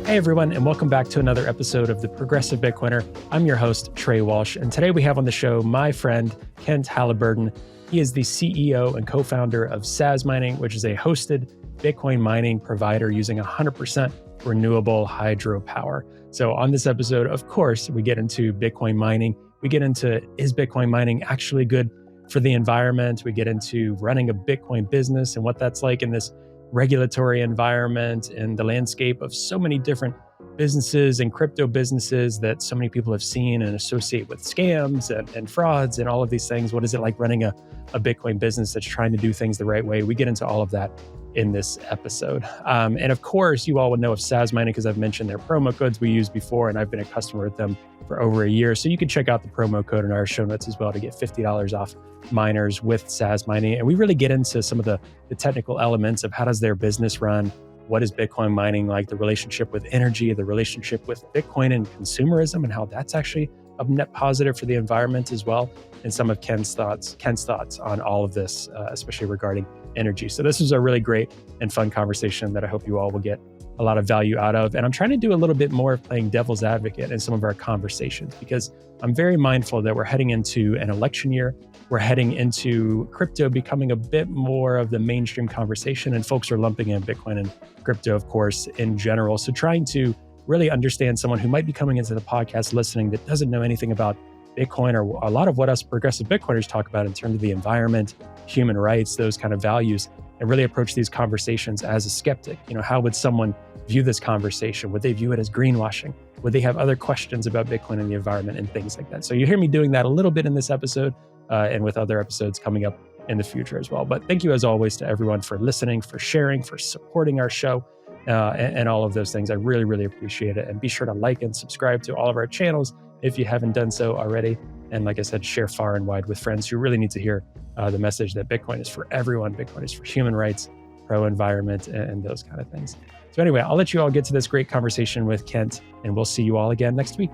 Hey everyone, and welcome back to another episode of The Progressive Bitcoiner. I'm your host, Trey Walsh, and today we have on the show my friend, Kent Halliburton. He is the CEO and co-founder of Sazmining, which is a hosted Bitcoin mining provider using 100% renewable hydropower. So on this episode, of course, we get into Bitcoin mining. We get into, is Bitcoin mining actually good for the environment? We get into running a Bitcoin business and what that's like in this regulatory environment and the landscape of so many different businesses and crypto businesses that so many people have seen and associate with scams and frauds and all of these things. What is it like running a Bitcoin business that's trying to do things the right way? We get into all of that in this episode. And of course, you all would know of Sazmining because I've mentioned their promo codes we used before, and I've been a customer with them for over a year. So you can check out the promo code in our show notes as well to get $50 off miners with Sazmining. And we really get into some of the technical elements of how does their business run, what is Bitcoin mining like, the relationship with energy, the relationship with Bitcoin and consumerism, and how that's actually a net positive for the environment as well, and some of Kent's thoughts on all of this, especially regarding energy. So this was a really great and fun conversation that I hope you all will get a lot of value out of. And I'm trying to do a little bit more of playing devil's advocate in some of our conversations, because I'm very mindful that we're heading into an election year. We're heading into crypto becoming a bit more of the mainstream conversation, and folks are lumping in Bitcoin and crypto, of course, in general. So trying to really understand someone who might be coming into the podcast listening that doesn't know anything about Bitcoin or a lot of what us progressive Bitcoiners talk about in terms of the environment, human rights, those kind of values, and really approach these conversations as a skeptic. You know, how would someone view this conversation? Would they view it as greenwashing? Would they have other questions about Bitcoin and the environment and things like that? So you hear me doing that a little bit in this episode and with other episodes coming up in the future as well. But thank you as always to everyone for listening, for sharing, for supporting our show and all of those things. I really, really appreciate it. And be sure to like and subscribe to all of our channels if you haven't done so already. And like I said, share far and wide with friends who really need to hear the message that Bitcoin is for everyone. Bitcoin is for human rights, pro-environment, and those kind of things. So anyway, I'll let you all get to this great conversation with Kent, and we'll see you all again next week.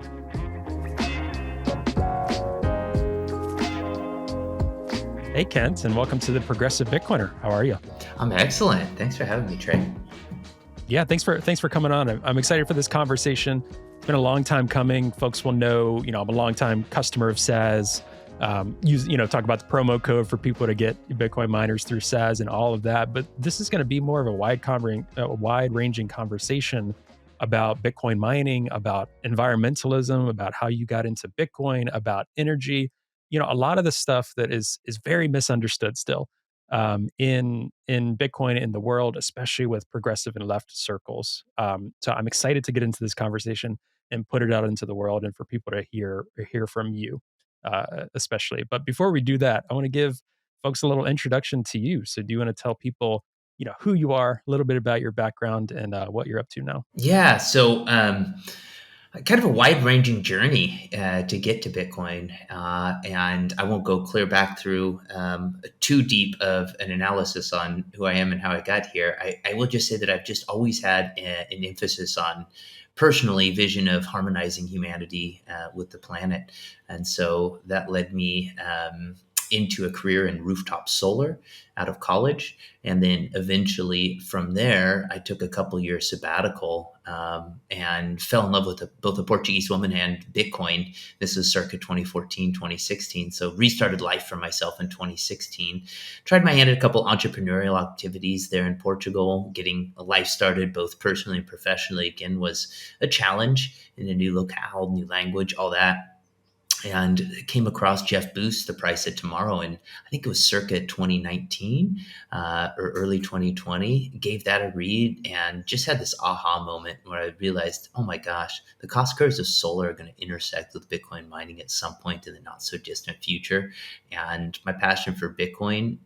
Hey, Kent, and welcome to the Progressive Bitcoiner. How are you? I'm excellent. Thanks for having me, Trey. Yeah, thanks for coming on. I'm excited for this conversation. It's been a long time coming. Folks will know, I'm a longtime customer of Saz. Talk about the promo code for people to get Bitcoin miners through Saz and all of that. But this is going to be more of a wide-ranging conversation about Bitcoin mining, about environmentalism, about how you got into Bitcoin, about energy. A lot of the stuff that is very misunderstood still in Bitcoin, in the world, especially with progressive and left circles. So I'm excited to get into this conversation and put it out into the world and for people to hear from you, especially. But before we do that, I want to give folks a little introduction to you. So do you want to tell people, who you are, a little bit about your background and what you're up to now? Yeah. So kind of a wide-ranging journey to get to Bitcoin. And I won't go clear back through too deep of an analysis on who I am and how I got here. I will just say that I've just always had an emphasis on personally vision of harmonizing humanity with the planet. And so that led me into a career in rooftop solar out of college. And then eventually from there, I took a couple years sabbatical and fell in love with both a Portuguese woman and Bitcoin. This was circa 2014, 2016. So restarted life for myself in 2016. Tried my hand at a couple entrepreneurial activities there in Portugal. Getting a life started both personally and professionally, again, was a challenge in a new locale, new language, all that. And came across Jeff Boost, The Price of Tomorrow, and I think it was circa 2019 or early 2020. Gave that a read and just had this aha moment where I realized, oh my gosh, the cost curves of solar are going to intersect with Bitcoin mining at some point in the not so distant future. And my passion for Bitcoin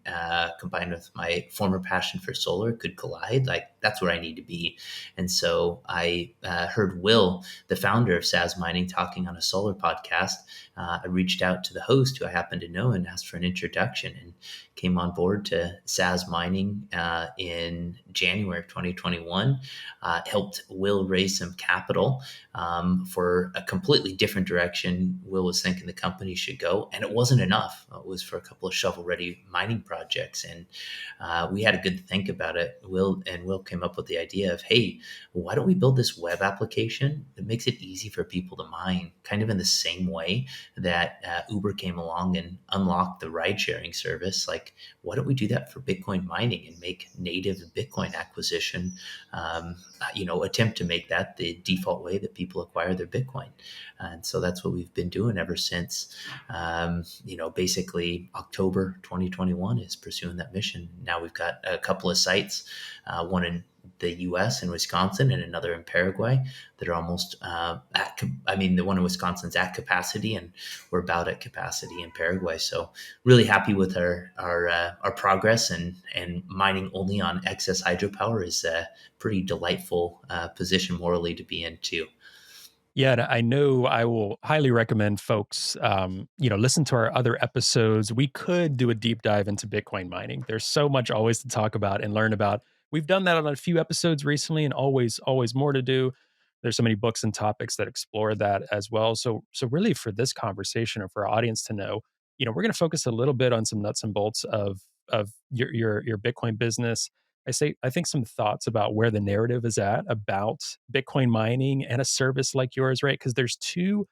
combined with my former passion for solar could collide. Like, that's where I need to be. And so I heard Will, the founder of Sazmining, talking on a solar podcast. I reached out to the host who I happened to know and asked for an introduction, and came on board to Sazmining in January of 2021. Helped Will raise some capital for a completely different direction Will was thinking the company should go. And it wasn't enough. It was for a couple of shovel-ready mining projects. And we had a good think about it. Will came up with the idea of, hey, why don't we build this web application that makes it easy for people to mine, kind of in the same way that Uber came along and unlocked the ride-sharing service. Like, why don't we do that for Bitcoin mining and make native Bitcoin acquisition, attempt to make that the default way that people acquire their Bitcoin. And so that's what we've been doing ever since, basically October 2021 is pursuing that mission. Now we've got a couple of sites, one in the U.S. in Wisconsin and another in Paraguay that are almost the one in Wisconsin's at capacity, and we're about at capacity in Paraguay. So really happy with our progress, and mining only on excess hydropower is a pretty delightful position morally to be in too. Yeah, and I know I will highly recommend folks, listen to our other episodes. We could do a deep dive into Bitcoin mining. There's so much always to talk about and learn about. We've done that on a few episodes recently, and always more to do. There's so many books and topics that explore that as well. So really, for this conversation, or for our audience to know, we're going to focus a little bit on some nuts and bolts of your Bitcoin business. I think some thoughts about where the narrative is at about Bitcoin mining and a service like yours, right? Because there's two.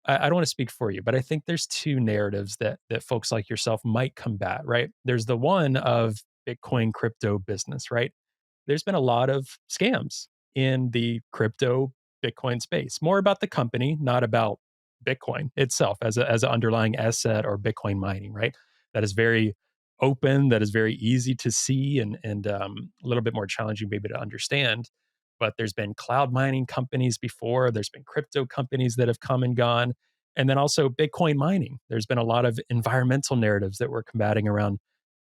I don't want to speak for you, but I think there's two narratives that folks like yourself might combat, right? There's the one of Bitcoin crypto business, right? There's been a lot of scams in the crypto Bitcoin space. More about the company, not about Bitcoin itself as an underlying asset or Bitcoin mining, right? That is very open, that is very easy to see, and a little bit more challenging maybe to understand. But there's been cloud mining companies before. There's been crypto companies that have come and gone, and then also Bitcoin mining. There's been a lot of environmental narratives that we're combating around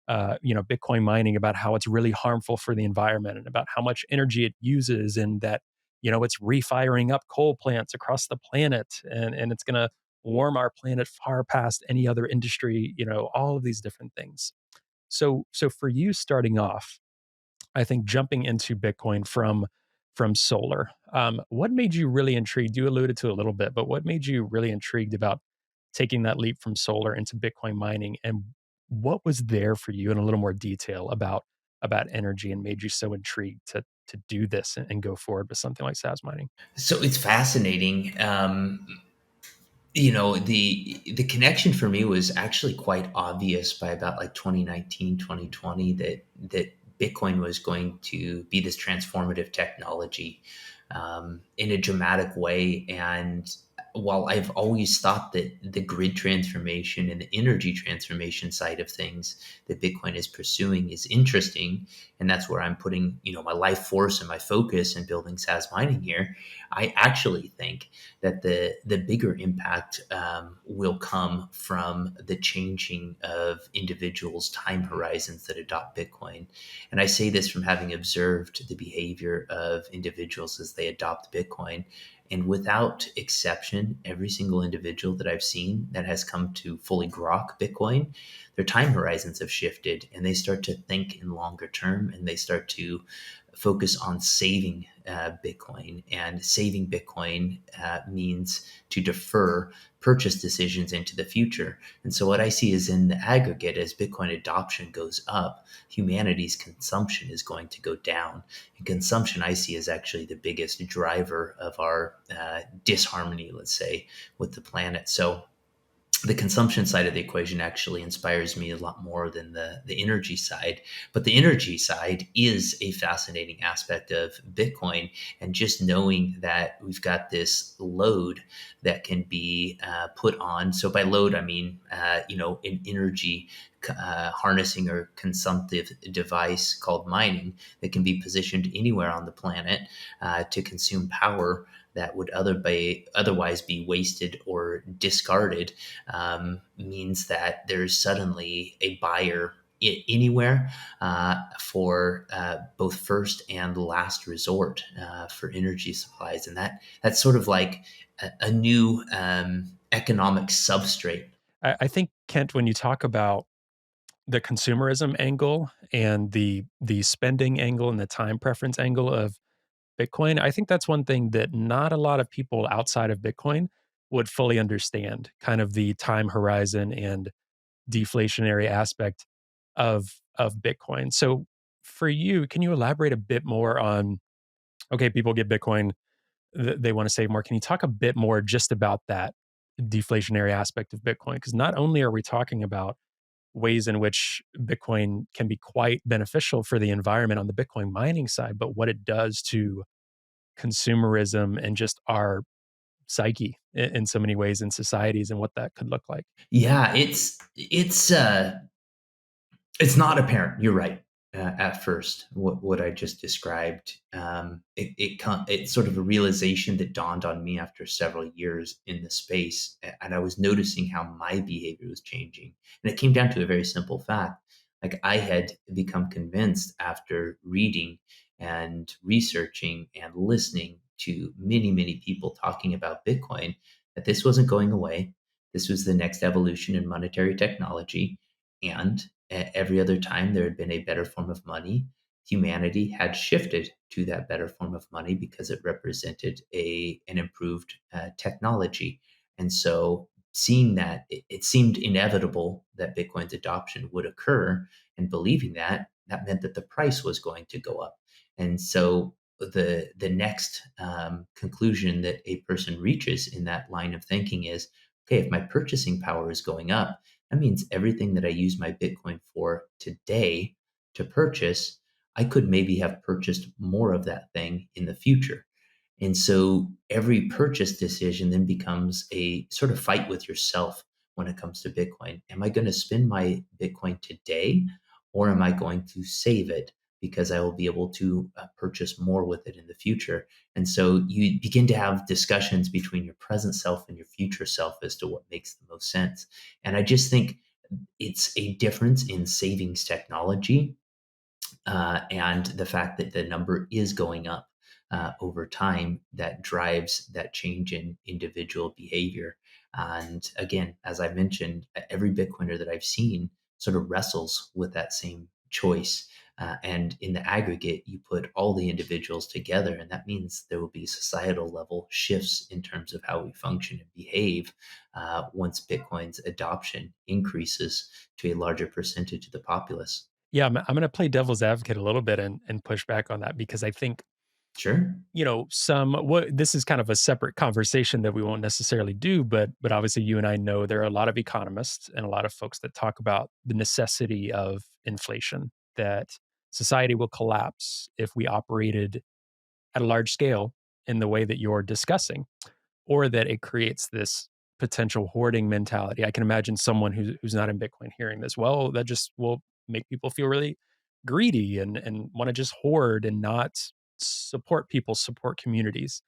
Bitcoin mining, about how it's really harmful for the environment and about how much energy it uses, and that, it's refiring up coal plants across the planet, and it's going to warm our planet far past any other industry, all of these different things. So for you starting off, I think jumping into Bitcoin from solar, what made you really intrigued? You alluded to it a little bit, but what made you really intrigued about taking that leap from solar into Bitcoin mining, and what was there for you in a little more detail about energy and made you so intrigued to do this and go forward with something like SaaS mining? So it's fascinating. The connection for me was actually quite obvious by about like 2019, 2020, that Bitcoin was going to be this transformative technology in a dramatic way. And while I've always thought that the grid transformation and the energy transformation side of things that Bitcoin is pursuing is interesting, and that's where I'm putting, my life force and my focus in building SaaS mining here, I actually think that the bigger impact will come from the changing of individuals' time horizons that adopt Bitcoin. And I say this from having observed the behavior of individuals as they adopt Bitcoin. And without exception, every single individual that I've seen that has come to fully grok Bitcoin, their time horizons have shifted, and they start to think in longer term, and they start to focus on saving Bitcoin. And saving Bitcoin means to defer purchase decisions into the future. And so what I see is, in the aggregate, as Bitcoin adoption goes up, humanity's consumption is going to go down. And consumption, I see, is actually the biggest driver of our disharmony, let's say, with the planet. So the consumption side of the equation actually inspires me a lot more than the energy side. But the energy side is a fascinating aspect of Bitcoin. And just knowing that we've got this load that can be put on. So by load, I mean, an energy harnessing or consumptive device called mining that can be positioned anywhere on the planet to consume power that would otherwise be wasted or discarded, means that there's suddenly a buyer anywhere for both first and last resort for energy supplies. And that's sort of like a new economic substrate. I think, Kent, when you talk about the consumerism angle and the spending angle and the time preference angle of Bitcoin, I think that's one thing that not a lot of people outside of Bitcoin would fully understand, kind of the time horizon and deflationary aspect of Bitcoin. So for you, can you elaborate a bit more on, okay, people get Bitcoin, they want to save more. Can you talk a bit more just about that deflationary aspect of Bitcoin? Because not only are we talking about ways in which Bitcoin can be quite beneficial for the environment on the Bitcoin mining side, but what it does to consumerism and just our psyche in so many ways in societies and what that could look like. Yeah, it's not apparent. You're right. At first, what I just described, it's sort of a realization that dawned on me after several years in the space, and I was noticing how my behavior was changing, and it came down to a very simple fact. Like I had become convinced after reading and researching and listening to many people talking about Bitcoin that this wasn't going away. This was the next evolution in monetary technology, and every other time there had been a better form of money, humanity had shifted to that better form of money because it represented an improved technology. And so, seeing that, it seemed inevitable that Bitcoin's adoption would occur, and believing that, that meant that the price was going to go up. And so, the next conclusion that a person reaches in that line of thinking is, okay, if my purchasing power is going up, that means everything that I use my Bitcoin for today to purchase, I could maybe have purchased more of that thing in the future. And so every purchase decision then becomes a sort of fight with yourself when it comes to Bitcoin. Am I going to spend my Bitcoin today, or am I going to save it because I will be able to purchase more with it in the future? And so you begin to have discussions between your present self and your future self as to what makes the most sense. And I just think it's a difference in savings technology, and the fact that the number is going up over time that drives that change in individual behavior. And again, as I mentioned, every Bitcoiner that I've seen sort of wrestles with that same choice. And in the aggregate, you put all the individuals together, and that means there will be societal level shifts in terms of how we function and behave once Bitcoin's adoption increases to a larger percentage of the populace. Yeah, I'm going to play devil's advocate a little bit and push back on that because I think, Sure. some what this is kind of a separate conversation that we won't necessarily do, but obviously you and I know there are a lot of economists and a lot of folks that talk about the necessity of inflation, that society will collapse if we operated at a large scale in the way that you're discussing, or that it creates this potential hoarding mentality. I can imagine someone who's not in Bitcoin hearing this. Well, that just will make people feel really greedy and want to just hoard and not support people, support communities.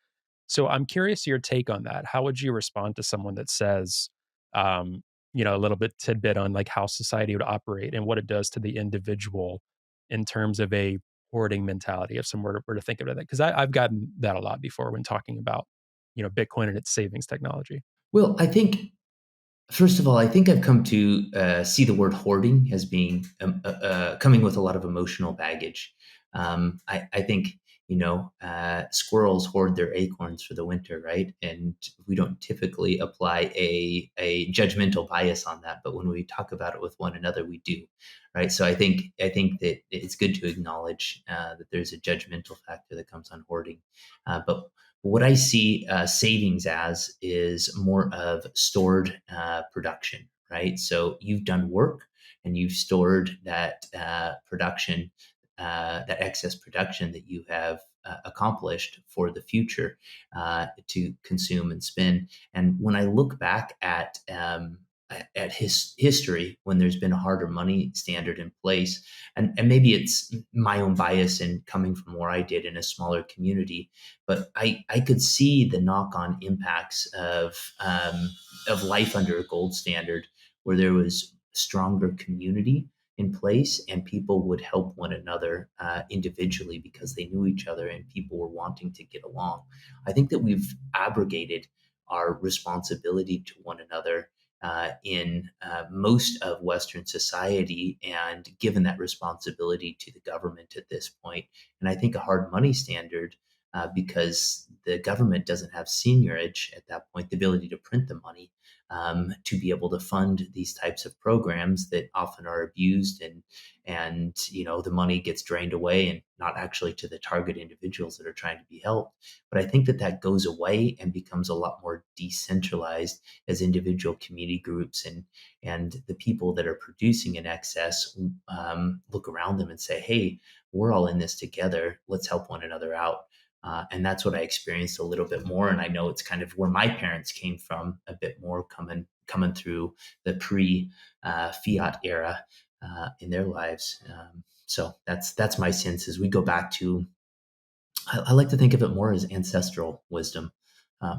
So I'm curious your take on that. How would you respond to someone that says, um, a little bit tidbit on like how society would operate and what it does to the individual in terms of a hoarding mentality, if someone were to think of it? Because I've gotten that a lot before when talking about, Bitcoin and its savings technology. Well, I think first of all, I think I've come to see the word hoarding as being coming with a lot of emotional baggage. I think squirrels hoard their acorns for the winter, right? And we don't typically apply a judgmental bias on that, but when we talk about it with one another, we do, right? So I think that it's good to acknowledge that there's a judgmental factor that comes on hoarding, but what I see savings as is more of stored production, right? So you've done work and you've stored that production, that excess production that you have accomplished for the future to consume and spend. And when I look back at history, when there's been a harder money standard in place, and maybe it's my own bias and coming from where I did in a smaller community, but I could see the knock on impacts of life under a gold standard, where there was stronger community in place and people would help one another individually because they knew each other and people were wanting to get along. I think that we've abrogated our responsibility to one another in most of Western society, and given that responsibility to the government at this point. And I think a hard money standard, because the government doesn't have seniorage at that point, the ability to print the money to be able to fund these types of programs that often are abused, and the money gets drained away and not actually to the target individuals that are trying to be helped. But I think that that goes away and becomes a lot more decentralized as individual community groups and the people that are producing in excess look around them and say, hey, we're all in this together, let's help one another out. And that's what I experienced a little bit more. And I know it's kind of where my parents came from a bit more, coming through the pre fiat era in their lives. So that's my sense as we go back to. I like to think of it more as ancestral wisdom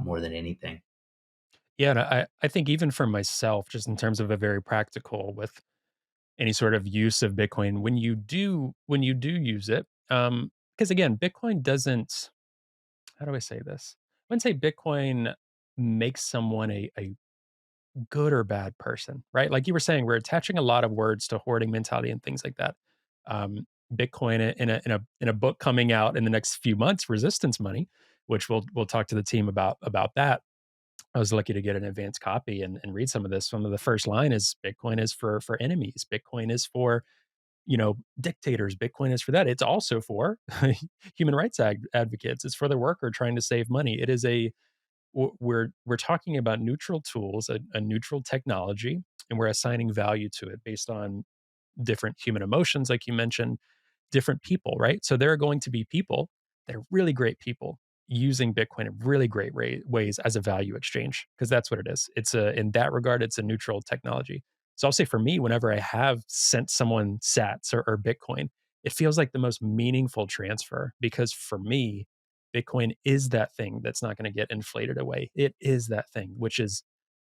more than anything. Yeah, and I think even for myself, just in terms of a very practical with any sort of use of Bitcoin, when you do use it, because again, Bitcoin doesn't. How do I say this? I wouldn't say Bitcoin makes someone a good or bad person, right? Like you were saying, we're attaching a lot of words to hoarding mentality and things like that. Bitcoin in a book coming out in the next few months, Resistance Money, which we'll talk to the team about that. I was lucky to get an advanced copy and read some of this. Some of the first line is Bitcoin is for enemies. Bitcoin is for dictators. Bitcoin is for that. It's also for human rights advocates. It's for the worker trying to save money. It is we're talking about neutral tools, a neutral technology, and we're assigning value to it based on different human emotions, like you mentioned, different people, right? So there are going to be people that are really great people using Bitcoin in really great ways as a value exchange, because that's what it is. In that regard, it's a neutral technology. So I'll say for me, whenever I have sent someone Sats or Bitcoin, it feels like the most meaningful transfer, because for me, Bitcoin is that thing that's not going to get inflated away. It is that thing, which is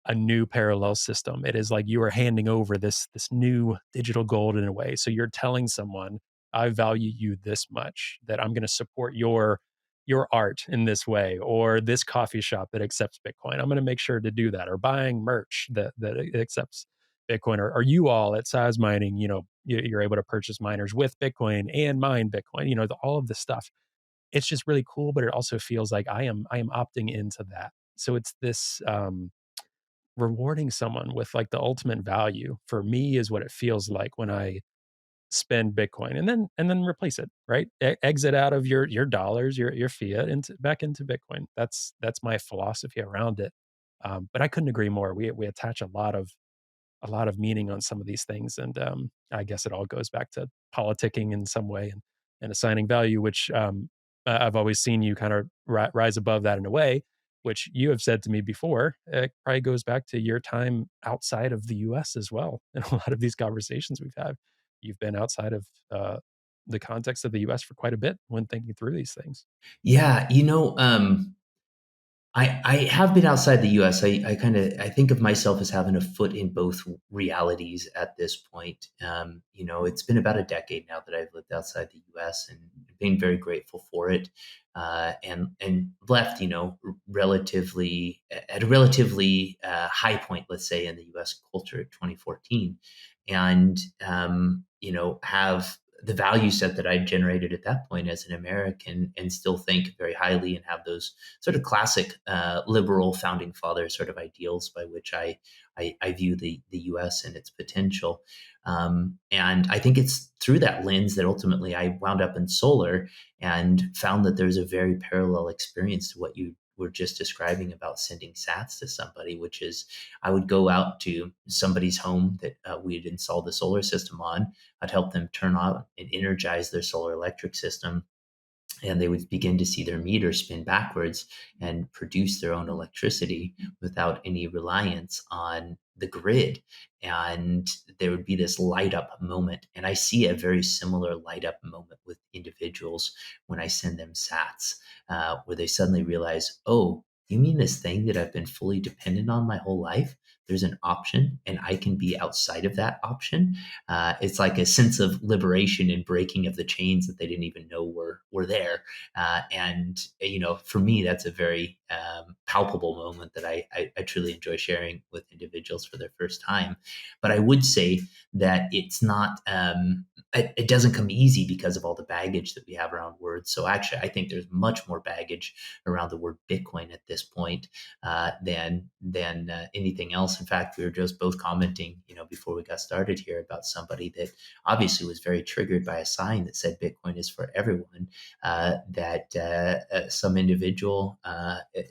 a new parallel system. It is like you are handing over this new digital gold in a way. So you're telling someone, I value you this much, that I'm going to support your art in this way, or this coffee shop that accepts Bitcoin. I'm going to make sure to do that, or buying merch that accepts Bitcoin, or you all at Sazmining, you're able to purchase miners with Bitcoin and mine Bitcoin. All of this stuff. It's just really cool, but it also feels like I am opting into that. So it's this rewarding someone with like the ultimate value for me is what it feels like when I spend Bitcoin and then replace it, right? Exit out of your dollars, your fiat into back into Bitcoin. That's my philosophy around it. But I couldn't agree more. We attach a lot of meaning on some of these things, and I guess it all goes back to politicking in some way and assigning value, which I've always seen you kind of rise above that in a way, which you have said to me before. It probably goes back to your time outside of the U.S. as well. In a lot of these conversations we've had, you've been outside of the context of the U.S. for quite a bit when thinking through these things. Yeah, I have been outside the U.S. I think of myself as having a foot in both realities at this point. It's been about a decade now that I've lived outside the U.S. and been very grateful for it, and left relatively at a relatively high point, let's say, in the U.S. culture at 2014, and have the value set that I generated at that point as an American, and still think very highly and have those sort of classic liberal founding father sort of ideals by which I view the U.S. and its potential. And I think it's through that lens that ultimately I wound up in solar and found that there's a very parallel experience to what you were just describing about sending sats to somebody, which is I would go out to somebody's home that we had installed the solar system on. I'd help them turn on and energize their solar electric system, and they would begin to see their meter spin backwards and produce their own electricity without any reliance on the grid. And there would be this light up moment. And I see a very similar light up moment with individuals when I send them sats, where they suddenly realize, oh, you mean this thing that I've been fully dependent on my whole life? there's an option and I can be outside of that option. It's like a sense of liberation and breaking of the chains that they didn't even know were there. And for me, that's a very palpable moment that I truly enjoy sharing with individuals for their first time. But I would say that it's not. It doesn't come easy because of all the baggage that we have around words. So actually, I think there's much more baggage around the word Bitcoin at this point than anything else. In fact, we were just both commenting, before we got started here about somebody that obviously was very triggered by a sign that said Bitcoin is for everyone. That some individual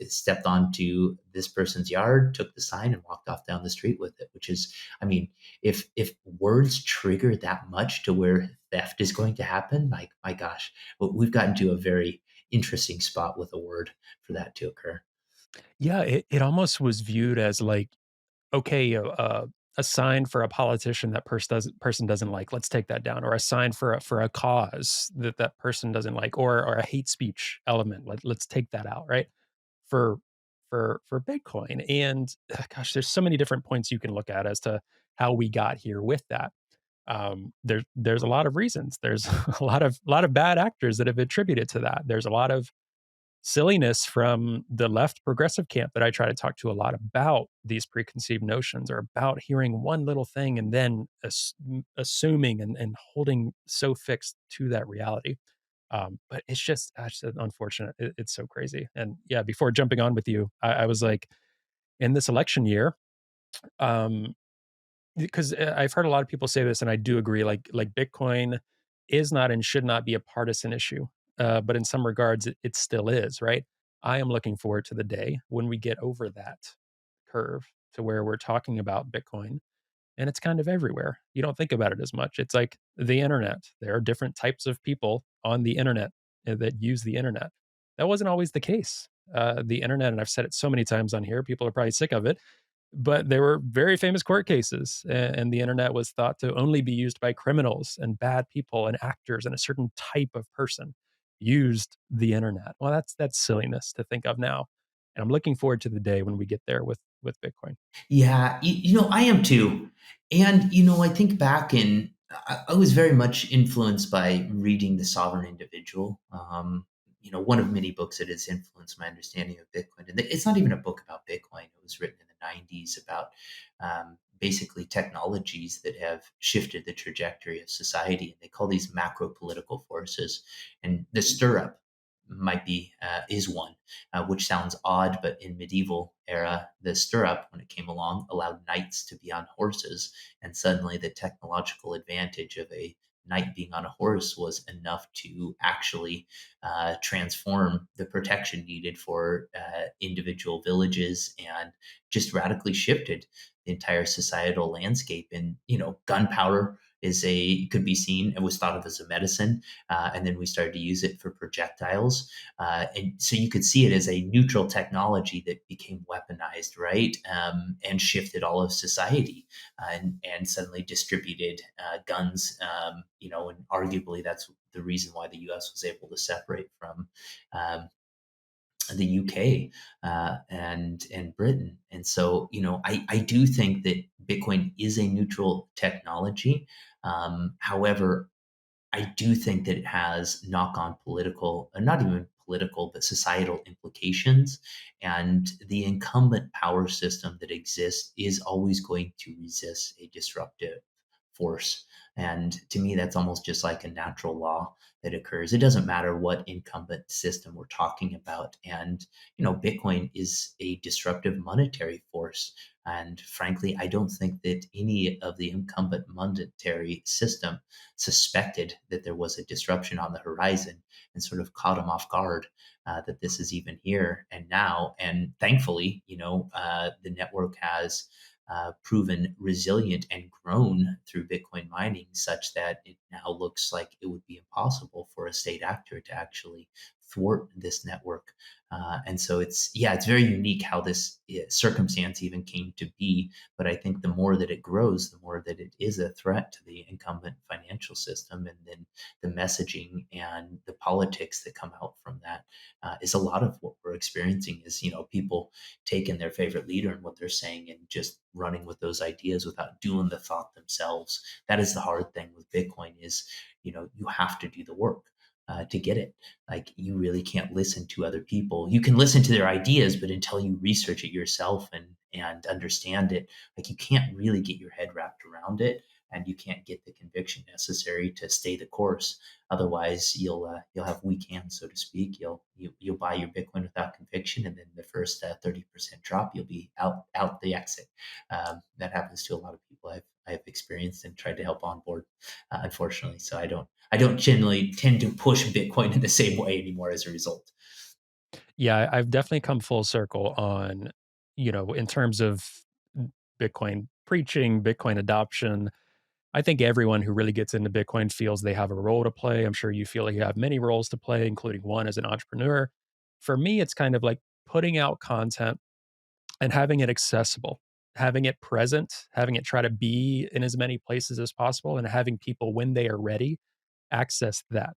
stepped onto this person's yard, took the sign, and walked off down the street with it. Which is, I mean, if words trigger that much to where theft is going to happen, like my gosh, we've gotten to a very interesting spot with a word for that to occur. Yeah, it almost was viewed as like, okay, a sign for a politician that person doesn't like, let's take that down, or a sign for a cause that that person doesn't like, or a hate speech element, let's take that out, right? For for Bitcoin, and gosh, there's so many different points you can look at as to how we got here with that. There's a lot of reasons. There's a lot of bad actors that have attributed to that. There's a lot of silliness from the left progressive camp that I try to talk to a lot about these preconceived notions, or about hearing one little thing and then assuming and holding so fixed to that reality. But it's just unfortunate. It's so crazy. And yeah, before jumping on with you, I was like, in this election year, um, because I've heard a lot of people say this, and I do agree. Like Bitcoin is not and should not be a partisan issue, but in some regards, it still is. Right. I am looking forward to the day when we get over that curve to where we're talking about Bitcoin and it's kind of everywhere. You don't think about it as much. It's like the internet. There are different types of people on the internet that use the internet. That wasn't always the case. The internet, and I've said it so many times on here, people are probably sick of it, but there were very famous court cases, and the internet was thought to only be used by criminals and bad people and actors, and a certain type of person used the internet. Well, that's silliness to think of now, and I'm looking forward to the day when we get there with Bitcoin. Yeah, I am too. And, I think back I was very much influenced by reading The Sovereign Individual. One of many books that has influenced my understanding of Bitcoin. And it's not even a book about Bitcoin. It was written in the 90s about basically technologies that have shifted the trajectory of society. And they call these macro political forces. And the stirrup is one, which sounds odd, but in medieval era, the stirrup, when it came along, allowed knights to be on horses, and suddenly the technological advantage of a knight being on a horse was enough to actually transform the protection needed for individual villages, and just radically shifted the entire societal landscape. And gunpowder could be seen and was thought of as a medicine, and then we started to use it for projectiles, and so you could see it as a neutral technology that became weaponized, right? And shifted all of society, and suddenly distributed guns. And arguably that's the reason why the U.S. was able to separate from um, the UK and Britain. And so, I do think that Bitcoin is a neutral technology. However, I do think that it has knock on political, not even political, but societal implications. And the incumbent power system that exists is always going to resist a disruptive force. And to me, that's almost just like a natural law that occurs. It doesn't matter what incumbent system we're talking about. And, Bitcoin is a disruptive monetary force. And frankly, I don't think that any of the incumbent monetary system suspected that there was a disruption on the horizon, and sort of caught them off guard, that this is even here and now. And thankfully, the network has proven resilient and grown through Bitcoin mining, such that it now looks like it would be impossible for a state actor to actually thwart this network. And so it's very unique how this circumstance even came to be. But I think the more that it grows, the more that it is a threat to the incumbent financial system. And then the messaging and the politics that come out from that is a lot of what we're experiencing is, people taking their favorite leader and what they're saying and just running with those ideas without doing the thought themselves. That is the hard thing with Bitcoin is, you have to do the work to get it. Like you really can't listen to other people. You can listen to their ideas, but until you research it yourself and understand it, like you can't really get your head wrapped around it, and you can't get the conviction necessary to stay the course. Otherwise, you'll have weak hands, so to speak. You'll buy your Bitcoin without conviction, and then the first 30% drop, you'll be out the exit. That happens to a lot of people I've experienced and tried to help onboard, unfortunately. So I don't generally tend to push Bitcoin in the same way anymore as a result. Yeah, I've definitely come full circle on, in terms of Bitcoin preaching, Bitcoin adoption. I think everyone who really gets into Bitcoin feels they have a role to play. I'm sure you feel like you have many roles to play, including one as an entrepreneur. For me, it's kind of like putting out content and having it accessible, having it present, having it try to be in as many places as possible, and having people, when they are ready, access that.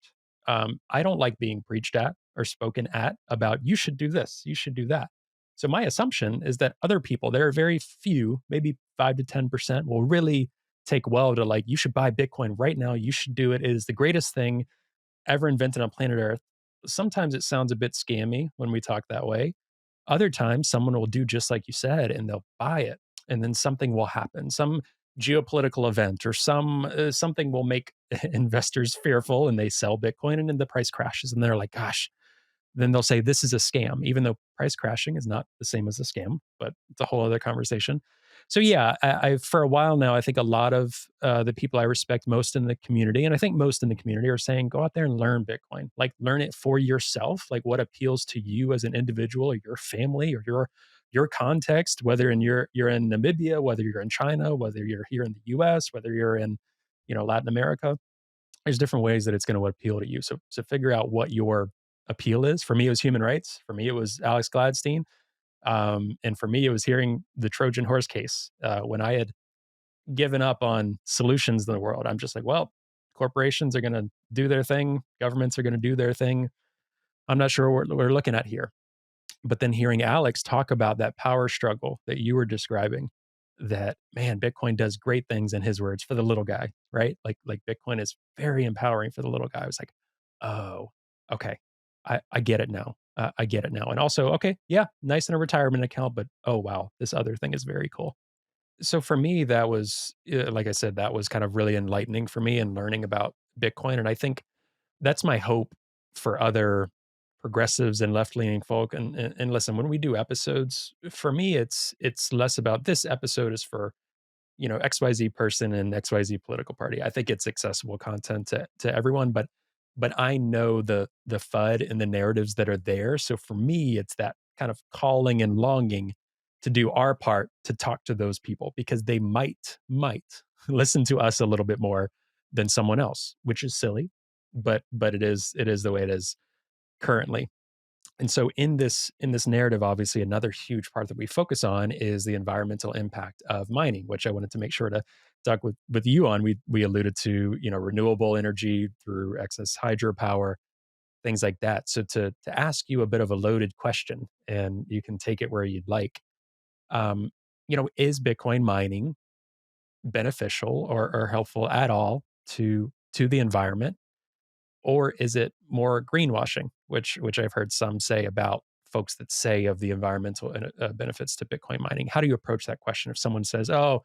I don't like being preached at or spoken at about you should do this, you should do that. So my assumption is that other people, there are very few, maybe 5 to 10%, will really take well to like, you should buy Bitcoin right now. You should do it. It is the greatest thing ever invented on planet Earth. Sometimes it sounds a bit scammy when we talk that way. Other times, someone will do just like you said, and they'll buy it, and then something will happen. Some geopolitical event or something will make investors fearful, and they sell Bitcoin, and then the price crashes, and they're like, "Gosh." Then they'll say this is a scam, even though price crashing is not the same as a scam, but it's a whole other conversation. So yeah, I for a while now, I think a lot of the people I respect most in the community, and I think most in the community are saying, go out there and learn Bitcoin, like learn it for yourself, like what appeals to you as an individual or your family or your context, whether you're in Namibia, whether you're in China, whether you're here in the U.S., whether you're in Latin America. There's different ways that it's going to appeal to you. So figure out what your appeal is. For me, it was human rights. For me, it was Alex Gladstein. And for me, it was hearing the Trojan horse case. When I had given up on solutions in the world, I'm just like, well, corporations are going to do their thing. Governments are going to do their thing. I'm not sure what we're looking at here. But then hearing Alex talk about that power struggle that you were describing, that man, Bitcoin does great things in his words for the little guy, right? Like Bitcoin is very empowering for the little guy. I was like, oh, okay, I get it now. I get it now. And also, okay, yeah, nice in a retirement account, but oh wow, this other thing is very cool. So for me, that was like I said, that was kind of really enlightening for me and learning about Bitcoin. And I think that's my hope for other progressives and left-leaning folk. And listen, when we do episodes, for me, it's less about this episode is for XYZ person and XYZ political party. I think it's accessible content to everyone, but I know the FUD and the narratives that are there. So for me, it's that kind of calling and longing to do our part to talk to those people because they might listen to us a little bit more than someone else, which is silly, but it is the way it is currently. And so in this narrative, obviously another huge part that we focus on is the environmental impact of mining, which I wanted to make sure to talk with you on. We alluded to, renewable energy through excess hydropower, things like that. So to ask you a bit of a loaded question, and you can take it where you'd like. Um, is Bitcoin mining beneficial or helpful at all to the environment? Or is it more greenwashing, which I've heard some say about folks that say of the environmental benefits to Bitcoin mining? How do you approach that question if someone says, "Oh,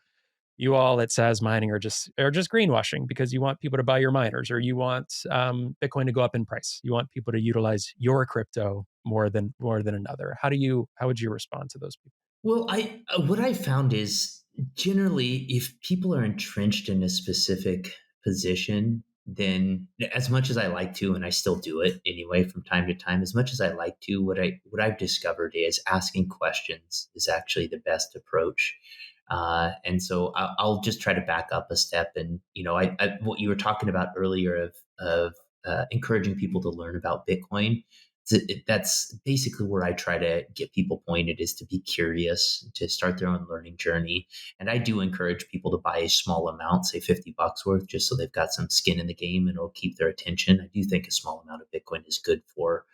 you all at Sazmining are just greenwashing because you want people to buy your miners, or you want Bitcoin to go up in price, you want people to utilize your crypto more than another"? How would you respond to those people? Well, I what I found is generally if people are entrenched in a specific position, then as much as I like to, and I still do it anyway from time to time, as much as I like to, what I've discovered is asking questions is actually the best approach. And so I'll just try to back up a step, and what you were talking about earlier of encouraging people to learn about Bitcoin. That's basically where I try to get people pointed, is to be curious, to start their own learning journey. And I do encourage people to buy a small amount, say $50 worth, just so they've got some skin in the game and it'll keep their attention. I do think a small amount of Bitcoin is good for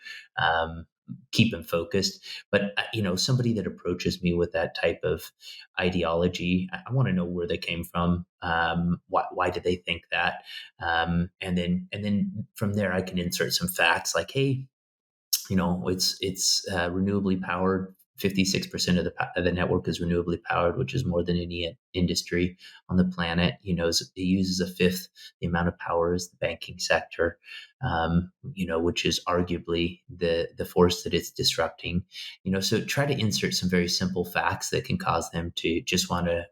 um, keep them focused. But somebody that approaches me with that type of ideology, I want to know where they came from. Why did they think that? And then from there, I can insert some facts like, hey, it's renewably powered. 56% of the network is renewably powered, which is more than any industry on the planet. It uses a fifth the amount of power as the banking sector, which is arguably the force that it's disrupting. So try to insert some very simple facts that can cause them to just want to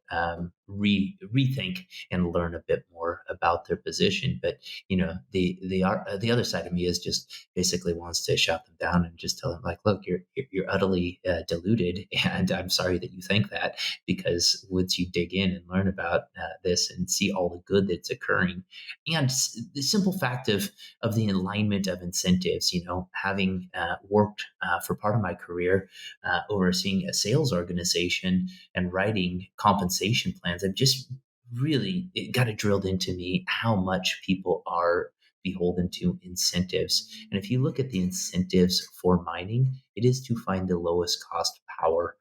rethink and learn a bit more about their position. But the other side of me is just basically wants to shut them down and just tell them, like, look, you're utterly deluded, and I'm sorry that you think that, because once you dig in and learn about this and see all the good that's occurring, and the simple fact of the alignment of incentives, having worked for part of my career overseeing a sales organization and writing compensation plans, I've just really, it got it drilled into me how much people are beholden to incentives. And if you look at the incentives for mining, it is to find the lowest cost power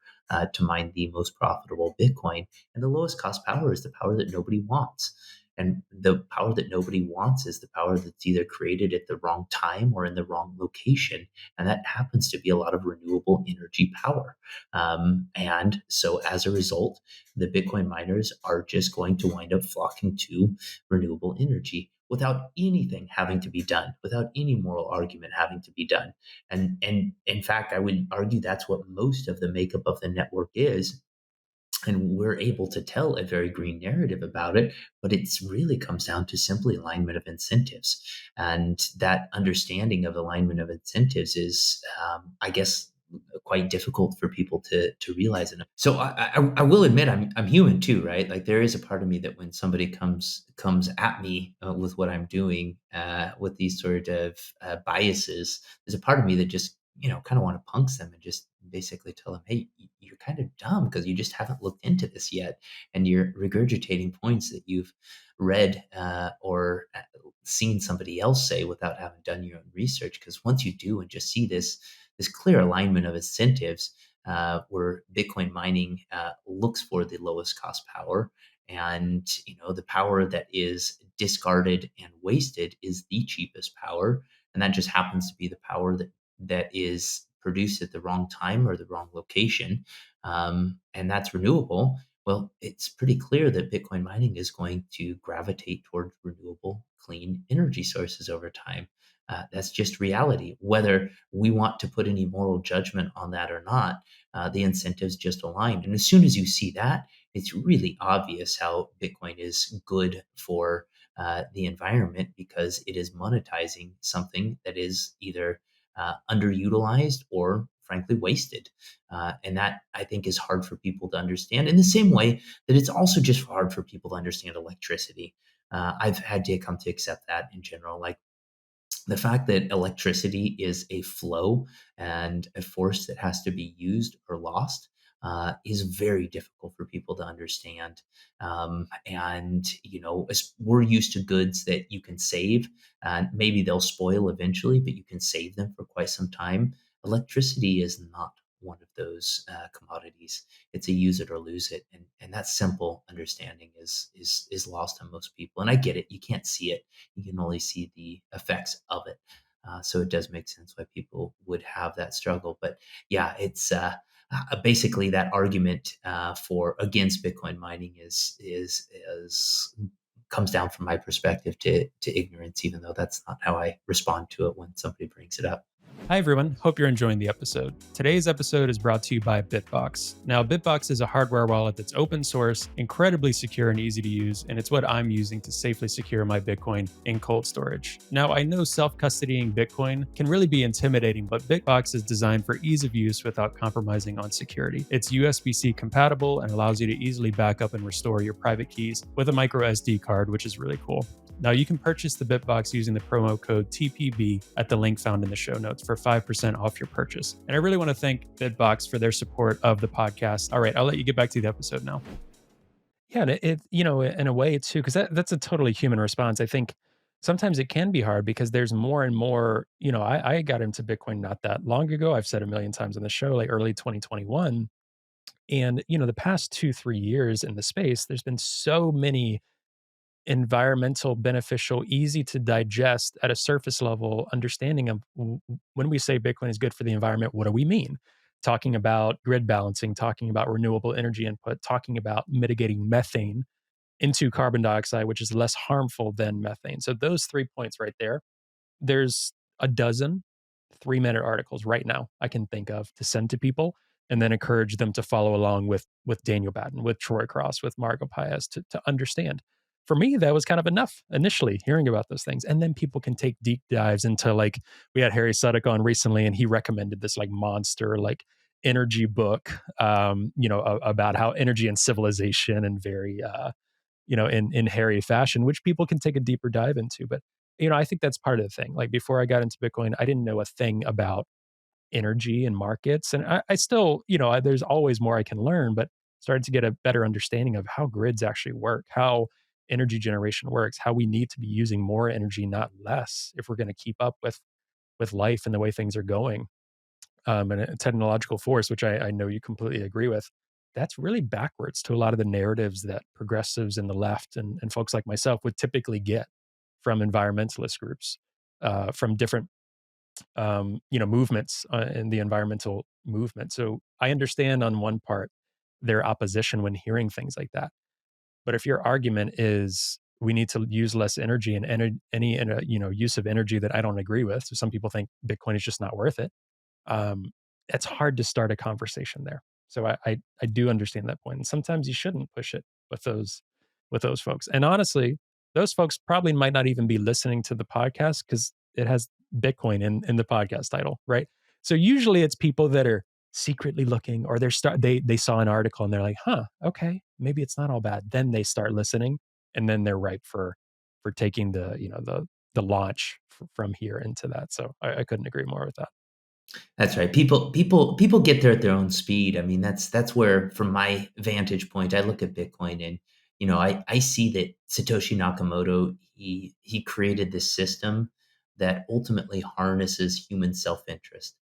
to mine the most profitable Bitcoin. And the lowest cost power is the power that nobody wants. And the power that nobody wants is the power that's either created at the wrong time or in the wrong location. And that happens to be a lot of renewable energy power. And so as a result, the Bitcoin miners are just going to wind up flocking to renewable energy without anything having to be done, without any moral argument having to be done. And in fact, I would argue that's what most of the makeup of the network is. And we're able to tell a very green narrative about it, but it's really comes down to simply alignment of incentives. And that understanding of alignment of incentives is, I guess, quite difficult for people to realize it. So I will admit I'm human too, right? Like, there is a part of me that when somebody comes at me with what I'm doing, with these sort of biases, there's a part of me that just kind of want to punks them and just basically tell them, hey, you're kind of dumb because you just haven't looked into this yet, and you're regurgitating points that you've read or seen somebody else say without having done your own research. Because once you do and just see this clear alignment of incentives, where Bitcoin mining looks for the lowest cost power, and the power that is discarded and wasted is the cheapest power, and that just happens to be the power that is produced at the wrong time or the wrong location, and that's renewable. Well, it's pretty clear that Bitcoin mining is going to gravitate towards renewable, clean energy sources over time. That's just reality. Whether we want to put any moral judgment on that or not, the incentives just aligned. And as soon as you see that, it's really obvious how Bitcoin is good for the environment, because it is monetizing something that is either underutilized or frankly wasted. And that, I think, is hard for people to understand, in the same way that it's also just hard for people to understand electricity. I've had to come to accept that in general. Like, the fact that electricity is a flow and a force that has to be used or lost is very difficult for people to understand. And, we're used to goods that you can save, and maybe they'll spoil eventually, but you can save them for quite some time. Electricity is not one of those commodities. It's a use it or lose it. And that simple understanding is lost on most people. And I get it. You can't see it. You can only see the effects of it. So it does make sense why people would have that struggle. But yeah, it's basically that argument for against Bitcoin mining is comes down from my perspective to ignorance, even though that's not how I respond to it when somebody brings it up. Hi, everyone. Hope you're enjoying the episode. Today's episode is brought to you by Bitbox. Now, Bitbox is a hardware wallet that's open source, incredibly secure and easy to use, and it's what I'm using to safely secure my Bitcoin in cold storage. Now, I know self-custodying Bitcoin can really be intimidating, but Bitbox is designed for ease of use without compromising on security. It's USB-C compatible and allows you to easily back up and restore your private keys with a micro SD card, which is really cool. Now you can purchase the BitBox using the promo code TPB at the link found in the show notes for 5% off your purchase. And I really want to thank BitBox for their support of the podcast. All right, I'll let you get back to the episode now. Yeah, and in a way too, because that's a totally human response. I think sometimes it can be hard because there's more and more. I got into Bitcoin not that long ago. I've said a million times on the show, like early 2021, and the past 2-3 years in the space, there's been so many environmental beneficial, easy to digest at a surface level understanding of when we say Bitcoin is good for the environment, what do we mean? Talking about grid balancing, talking about renewable energy input, talking about mitigating methane into carbon dioxide, which is less harmful than methane. So those 3 points right there, there's a dozen 3-minute articles right now I can think of to send to people and then encourage them to follow along with Daniel Batten, with Troy Cross, with Marco Paez to understand. For me, that was kind of enough initially hearing about those things. And then people can take deep dives into, like, we had Harry Sudek on recently and he recommended this like monster, like energy book, about how energy and civilization and very, in hairy fashion, which people can take a deeper dive into. But, I think that's part of the thing. Like before I got into Bitcoin, I didn't know a thing about energy and markets. And I still, there's always more I can learn, but started to get a better understanding of how grids actually work, how energy generation works, how we need to be using more energy, not less, if we're going to keep up with life and the way things are going, and a technological force, which I know you completely agree with. That's really backwards to a lot of the narratives that progressives in the left and folks like myself would typically get from environmentalist groups, from different movements in the environmental movement. So I understand on one part their opposition when hearing things like that. But if your argument is we need to use less energy and any use of energy that I don't agree with, so some people think Bitcoin is just not worth it, it's hard to start a conversation there. So I do understand that point. And sometimes you shouldn't push it with those folks. And honestly, those folks probably might not even be listening to the podcast because it has Bitcoin in the podcast title, right? So usually it's people that are secretly looking, or they saw an article and they're like, huh, okay, maybe it's not all bad. Then they start listening, and then they're ripe for taking the launch from here into that. So I couldn't agree more with that. That's right. People get there at their own speed. I mean, that's where, from my vantage point, I look at Bitcoin and I see that Satoshi Nakamoto, he created this system that ultimately harnesses human self-interest.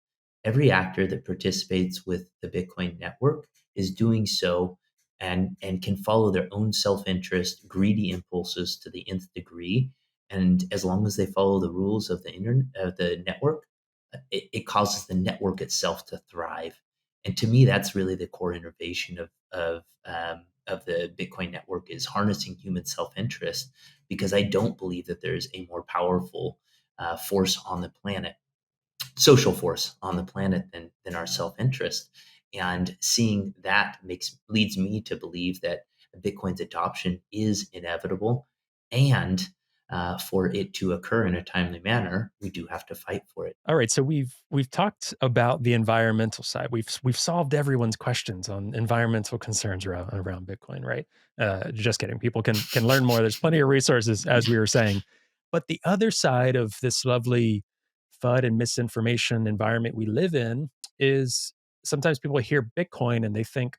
Every actor that participates with the Bitcoin network is doing so and can follow their own self-interest, greedy impulses to the nth degree. And as long as they follow the rules of the internet, of the network, it causes the network itself to thrive. And to me, that's really the core innovation of the Bitcoin network, is harnessing human self interest, because I don't believe that there's a more powerful force on the planet, social force on the planet, than our self interest. And seeing that leads me to believe that Bitcoin's adoption is inevitable, and for it to occur in a timely manner, we do have to fight for it. All right, so we've talked about the environmental side. We've solved everyone's questions on environmental concerns around Bitcoin, right? Just kidding. People can learn more. There's plenty of resources, as we were saying. But the other side of this lovely FUD and misinformation environment we live in is sometimes people hear Bitcoin and they think,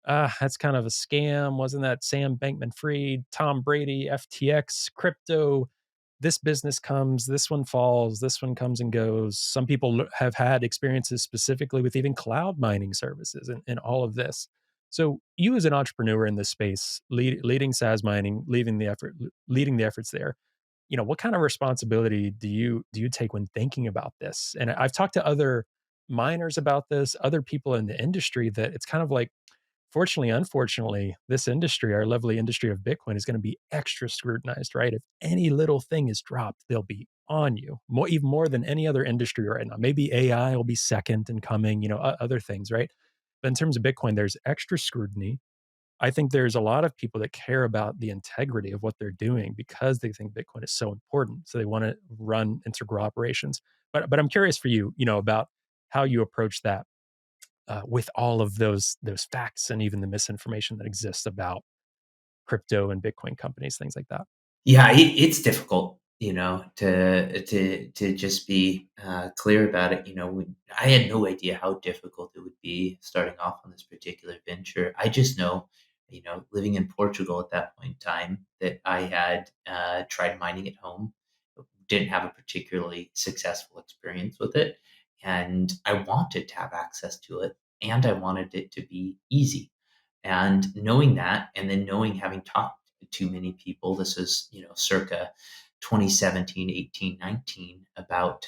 that's kind of a scam. Wasn't that Sam Bankman-Fried, Tom Brady, FTX, crypto? This business comes, this one falls, this one comes and goes. Some people have had experiences specifically with even cloud mining services and all of this. So you, as an entrepreneur in this space, leading Sazmining, leading the efforts there, what kind of responsibility do you take when thinking about this? And I've talked to other miners about this, other people in the industry, that it's kind of like, fortunately, unfortunately, this industry, our lovely industry of Bitcoin, is going to be extra scrutinized, right? If any little thing is dropped, they'll be on you, even more than any other industry right now. Maybe AI will be second and coming, other things, right? But in terms of Bitcoin, there's extra scrutiny. I think there's a lot of people that care about the integrity of what they're doing because they think Bitcoin is so important. So they want to run integral operations. But I'm curious for you, about how you approach that, with all of those facts and even the misinformation that exists about crypto and Bitcoin companies, things like that. Yeah, it's difficult, to just be clear about it. I had no idea how difficult it would be starting off on this particular venture. I just know, living in Portugal at that point in time, that I had tried mining at home, didn't have a particularly successful experience with it, and I wanted to have access to it, and I wanted it to be easy. And knowing that, and then knowing, having talked to many people, this is, circa 2017, 18, 19, about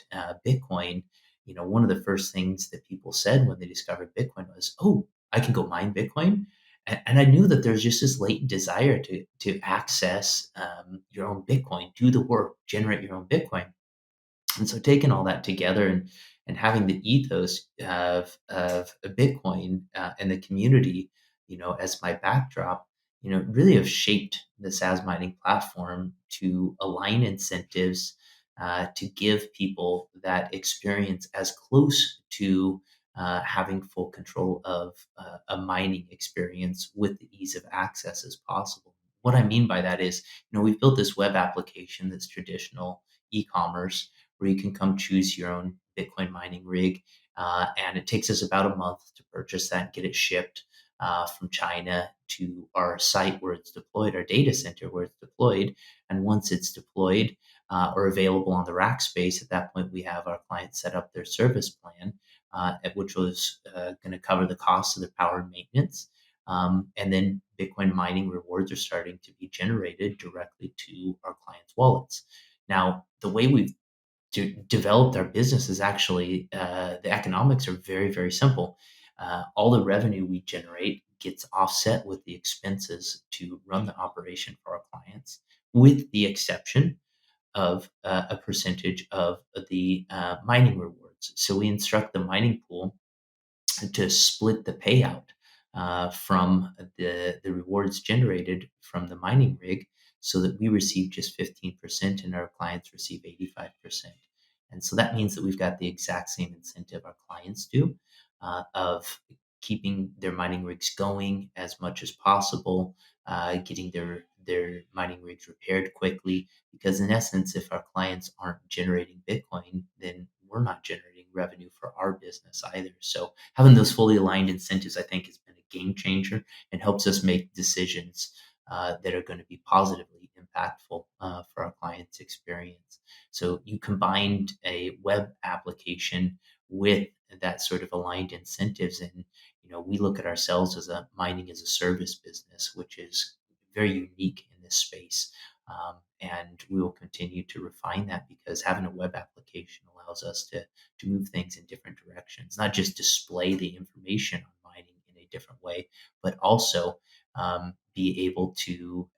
Bitcoin. One of the first things that people said when they discovered Bitcoin was, "Oh, I can go mine Bitcoin." And I knew that there's just this latent desire to access your own Bitcoin, do the work, generate your own Bitcoin. And so taking all that together, and having the ethos of a Bitcoin and the community, as my backdrop, really have shaped the SaaS mining platform to align incentives, to give people that experience as close to having full control of a mining experience with the ease of access as possible. What I mean by that is, we've built this web application that's traditional e-commerce, where you can come choose your own Bitcoin mining rig. And it takes us about a month to purchase that and get it shipped from China to our site where it's deployed, our data center where it's deployed. And once it's deployed or available on the rack space, at that point, we have our clients set up their service plan, which was going to cover the cost of their power and maintenance. And then Bitcoin mining rewards are starting to be generated directly to our clients' wallets. Now, the way we've developed our business is actually, the economics are very, very simple. All the revenue we generate gets offset with the expenses to run the operation for our clients, with the exception of a percentage of the mining rewards. So we instruct the mining pool to split the payout from the rewards generated from the mining rig, so that we receive just 15% and our clients receive 85%. And so that means that we've got the exact same incentive our clients do, of keeping their mining rigs going as much as possible, getting their mining rigs repaired quickly. Because in essence, if our clients aren't generating Bitcoin, then we're not generating revenue for our business either. So having those fully aligned incentives, I think, has been a game changer and helps us make decisions that are going to be positively impactful for our clients' experience. So you combined a web application with that sort of aligned incentives, and we look at ourselves as a mining as a service business, which is very unique in this space. And we will continue to refine that, because having a web application allows us to move things in different directions, not just display the information on mining in a different way, but also be able to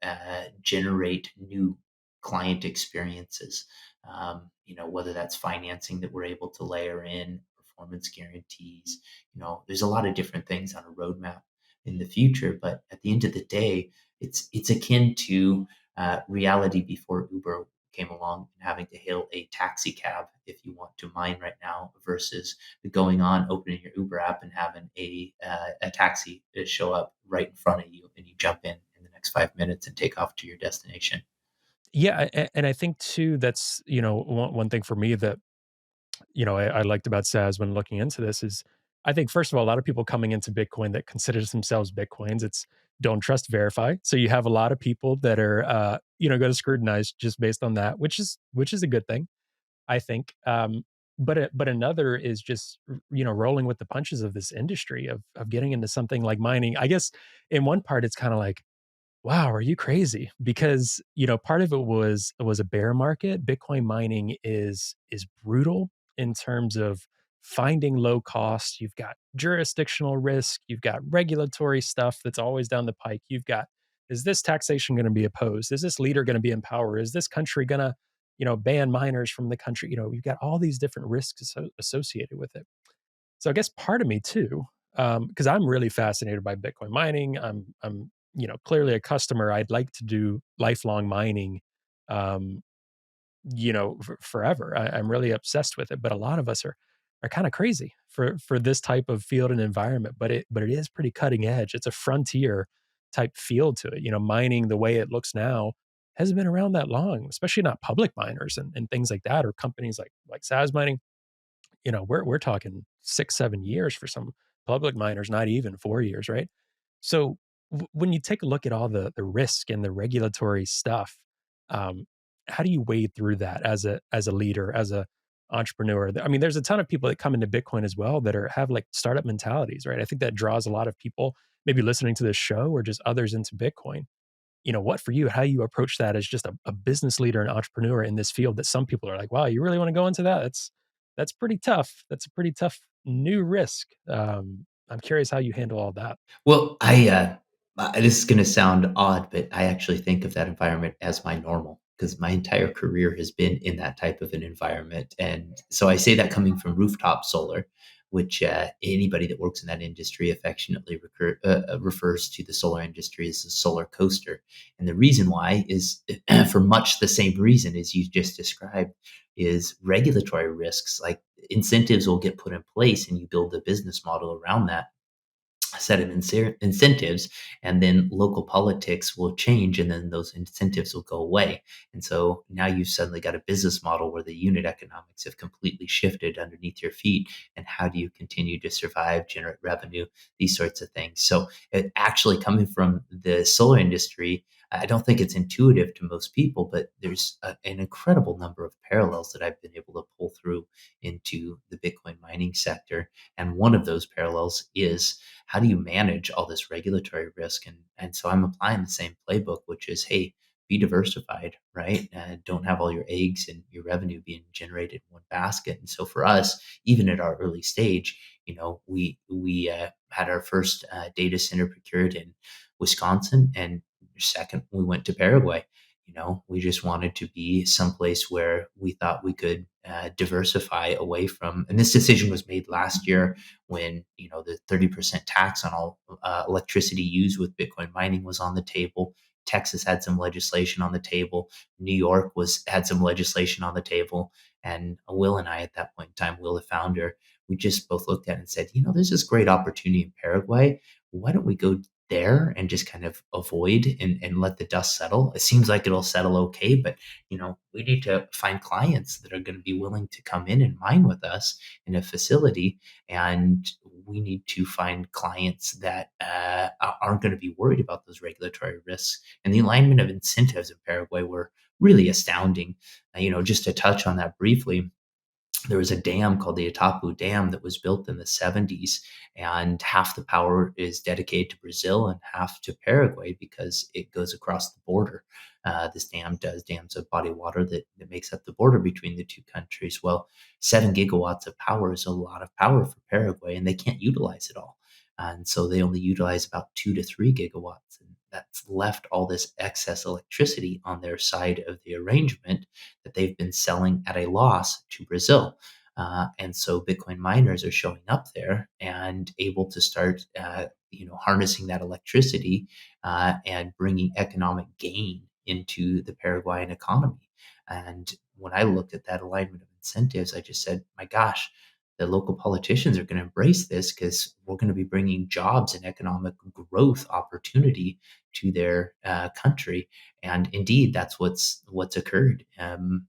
generate new client experiences. Whether that's financing that we're able to layer in, performance guarantees. There's a lot of different things on a roadmap in the future, but at the end of the day, it's akin to reality before Uber came along, and having to hail a taxi cab if you want to mine right now, versus going on, opening your Uber app and having a taxi show up right in front of you, and you jump in the next 5 minutes and take off to your destination. Yeah, and I think too that's, one thing for me that, I liked about SaaS when looking into this is, I think first of all, a lot of people coming into Bitcoin that considers themselves Bitcoins, it's don't trust, verify. So you have a lot of people that are, going to scrutinize just based on that, which is a good thing, I think. But another is just rolling with the punches of this industry of getting into something like mining. I guess in one part it's kind of like, wow, are you crazy? Because, part of it was a bear market. Bitcoin mining is brutal in terms of finding low cost. You've got jurisdictional risk, you've got regulatory stuff that's always down the pike. You've got, is this taxation going to be opposed? Is this leader going to be in power? Is this country going to, ban miners from the country? You've got all these different risks associated with it. So I guess part of me too, because I'm really fascinated by Bitcoin mining. I'm clearly a customer. I'd like to do lifelong mining, um, forever. I'm really obsessed with it. But a lot of us are kind of crazy for this type of field and environment. But it is pretty cutting edge. It's a frontier type field to it. Mining the way it looks now. hasn't been around that long, especially not public miners and things like that, or companies like Sazmining. We're talking 6, 7 years for some public miners, not even 4 years, right? So when you take a look at all the risk and the regulatory stuff, um, how do you wade through that as a leader, as a entrepreneur? I mean, there's a ton of people that come into Bitcoin as well that have like startup mentalities, right? I think that draws a lot of people maybe listening to this show or just others into Bitcoin. What for you, how you approach that as just a business leader and entrepreneur in this field that some people are like, wow, you really want to go into that? That's pretty tough. That's a pretty tough new risk. I'm curious how you handle all that. Well, this is going to sound odd, but I actually think of that environment as my normal because my entire career has been in that type of an environment. And so I say that coming from rooftop solar, which anybody that works in that industry affectionately refers to the solar industry as a solar coaster. And the reason why is for much the same reason as you just described is regulatory risks. Like incentives will get put in place and you build a business model around that set of incentives, and then local politics will change and then those incentives will go away, and so now you've suddenly got a business model where the unit economics have completely shifted underneath your feet, and how do you continue to survive, generate revenue, these sorts of things. So it actually coming from the solar industry, I don't think it's intuitive to most people, but there's an incredible number of parallels that I've been able to pull through into the Bitcoin mining sector, and one of those parallels is how do you manage all this regulatory risk? And so I'm applying the same playbook, which is, hey, be diversified, right? Don't have all your eggs and your revenue being generated in one basket. And so for us, even at our early stage, we had our first data center procured in Wisconsin, and second, we went to Paraguay. We just wanted to be someplace where we thought we could diversify away from. And this decision was made last year when the 30% tax on all electricity used with Bitcoin mining was on the table. Texas had some legislation on the table. New York had some legislation on the table. And Will and I, at that point in time, Will, the founder, we just both looked at it and said, there's this great opportunity in Paraguay. Why don't we go there and just kind of avoid and let the dust settle? It seems like it'll settle okay, but we need to find clients that are going to be willing to come in and mine with us in a facility, and we need to find clients that aren't going to be worried about those regulatory risks. And the alignment of incentives in Paraguay were really astounding. Just to touch on that briefly, there was a dam called the Itapu Dam that was built in the 70s, and half the power is dedicated to Brazil and half to Paraguay because it goes across the border. This dam does. Dam's a body of water that makes up the border between the two countries. Well, 7 gigawatts of power is a lot of power for Paraguay, and they can't utilize it all. And so they only utilize about 2 to 3 gigawatts. And that's left all this excess electricity on their side of the arrangement that they've been selling at a loss to Brazil. And so Bitcoin miners are showing up there and able to start, harnessing that electricity and bringing economic gain into the Paraguayan economy. And when I looked at that alignment of incentives, I just said, my gosh, the local politicians are going to embrace this because we're going to be bringing jobs and economic growth opportunity to their country. And indeed, that's what's occurred. And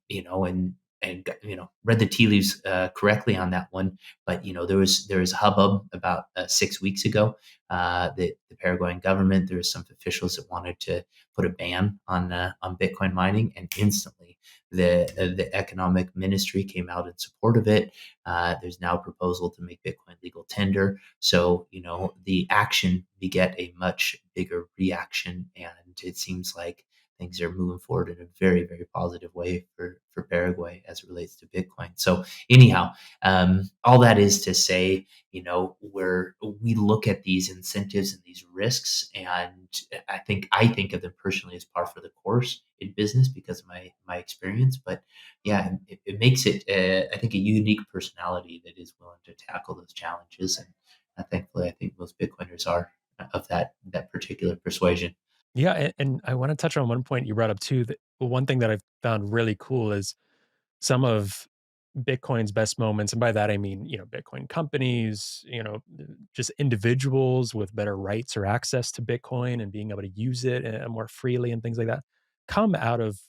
read the tea leaves correctly on that one. But there was hubbub about 6 weeks ago. The Paraguayan government, there was some officials that wanted to put a ban on Bitcoin mining, and instantly the economic ministry came out in support of it. There's now a proposal to make Bitcoin legal tender. So, the action beget a much bigger reaction. And it seems like things are moving forward in a very, very positive way for Paraguay as it relates to Bitcoin. So, anyhow, all that is to say, where we look at these incentives and these risks, and I think of them personally as par for the course in business because of my experience. But yeah, it makes it, I think, a unique personality that is willing to tackle those challenges. And thankfully, I think most Bitcoiners are of that particular persuasion. Yeah, and I want to touch on one point you brought up too. That one thing that I've found really cool is some of Bitcoin's best moments, and by that I mean, Bitcoin companies, just individuals with better rights or access to Bitcoin and being able to use it more freely and things like that. come out of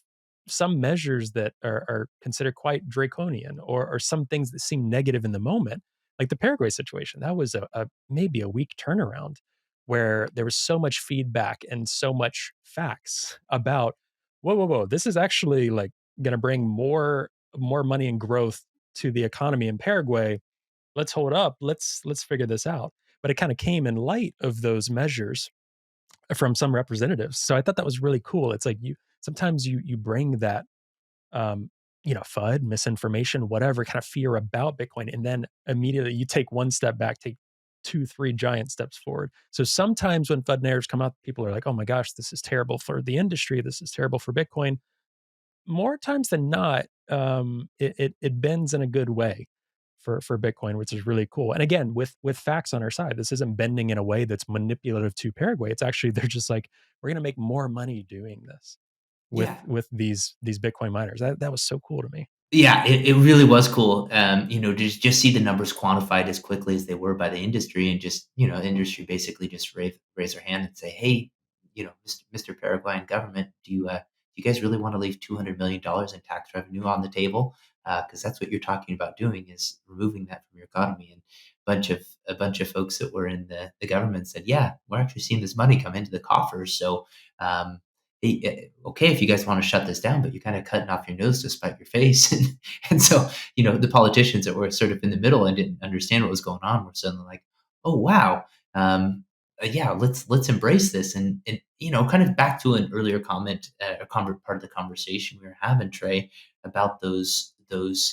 some measures that are considered quite draconian, or some things that seem negative in the moment, like the Paraguay situation. That was a maybe a week turnaround where there was so much feedback and so much facts about, whoa, this is actually like going to bring more money and growth to the economy in Paraguay. Let's hold up. Let's figure this out. But it kind of came in light of those measures from some representatives. So I thought that was really cool. It's like you sometimes you bring that FUD, misinformation, whatever kind of fear about Bitcoin, and then immediately you take one step back, take two, three giant steps forward. So sometimes when FUD narratives come up, people are like, "Oh my gosh, this is terrible for the industry. This is terrible for Bitcoin." More times than not, it bends in a good way for Bitcoin, which is really cool. And again, with facts on our side, this isn't bending in a way that's manipulative to Paraguay. It's actually they're just like, we're going to make more money doing this Yeah. with these Bitcoin miners. That was so cool to me. Yeah, it really was cool. Just see the numbers quantified as quickly as they were by the industry, and just industry basically just raise their hand and say, "Hey, Mr. Paraguayan government, do you guys really want to leave $200 million in tax revenue on the table? Because that's what you're talking about doing, is removing that from your economy." And a bunch of folks that were in the government said, "Yeah, we're actually seeing this money come into the coffers. So." Okay, if you guys want to shut this down, but you're kind of cutting off your nose to spite your face. And so, the politicians that were sort of in the middle and didn't understand what was going on were suddenly like, oh, wow. Yeah, let's embrace this. And kind of back to an earlier comment, part of the conversation we were having, Trey, about those